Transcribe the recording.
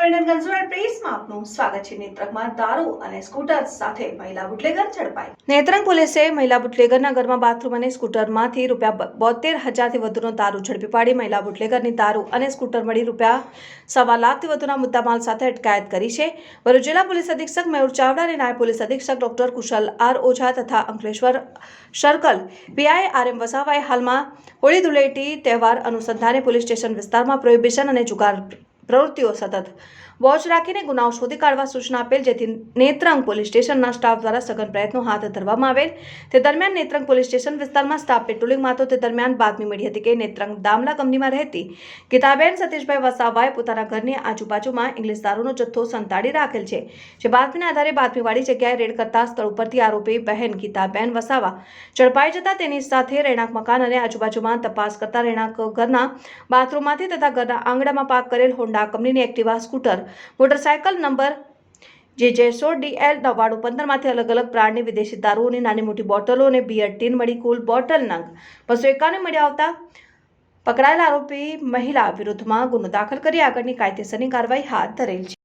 Indian consumer પ્રેસમાં આપનું સ્વાગત છે। નેત્રંગમાં દારૂ અને સ્કૂટર સાથે મહિલા બુટલેગર ઝડપાઈ। નેત્રંગ પોલીસે મહિલા બુટલેગરના ઘરમાં બાથરૂમ અને સ્કૂટરમાંથી ₹72,000થી વધુનો દારૂ ઝડપી પાડી મહિલા બુટલેગરની દારૂ અને સ્કૂટર મળી ₹1.25 લાખથી વધુના મુદ્દામાલ સાથે અટકાયત કરી છે। ભરૂચ જિલ્લા પોલીસ અધિક્ષક મયુર ચાવડા અને નાયબ પોલીસ અધિક્ષક ડોક્ટર કુશલ આર ઓઝા તથા અંકલેશ્વર સર્કલ પીઆઈ RM વસાવાએ હાલમાં હોળી ધૂળેટી તહેવાર અનુસંધાને પોલીસ સ્ટેશન વિસ્તારમાં પ્રોહિબિશન અને જુગાર પ્રવૃત્તિઓ સતત વોચ રાખીને ગુનાઓ શોધી કાઢવા સૂચના આપેલ, જેથી નેત્રંગ પોલીસ સ્ટેશનના સ્ટાફ દ્વારા સઘન પ્રયત્નો હાથ ધરવામાં આવેલ। તે દરમિયાન નેત્રંગ પોલીસ સ્ટેશન વિસ્તારમાં સ્ટાફ પેટ્રોલિંગમાં હતો। તે દરમિયાન બાતમી મળી હતી કે નેત્રંગ દામલા કંપનીમાં રહેતી ગીતાબેન સતીશભાઈ વસાવાએ પોતાના ઘરની આજુબાજુમાં ઇંગ્લિશ દારૂનો જથ્થો સંતાડી રાખેલ છે। જે બાતમીના આધારે બાતમીવાળી જગ્યાએ રેડ કરતા સ્થળ ઉપરથી આરોપી બહેન ગીતાબેન વસાવા ઝડપાઈ જતા તેની સાથે રહેણાંક મકાન અને આજુબાજુમાં તપાસ કરતા રહેણાંક ઘરના બાથરૂમમાંથી તથા ઘરના આંગણામાં પાર્ક કરેલ હોન્ડા કંપનીની Activa, scooter, motorcycle number JJ16DL 9915માંથી અલગ અલગ બ્રાન્ડની વિદેશી દારૂઓની નાની મોટી બોટલો અને બિયર ટીન મળી કુલ બોટલ નંગ 251 મળી આવતા પકડાયેલા આરોપી મહિલા વિરુદ્ધમાં ગુનો દાખલ કરી આગળની કાયદેસરની કાર્યવાહી હાથ ધરેલ છે।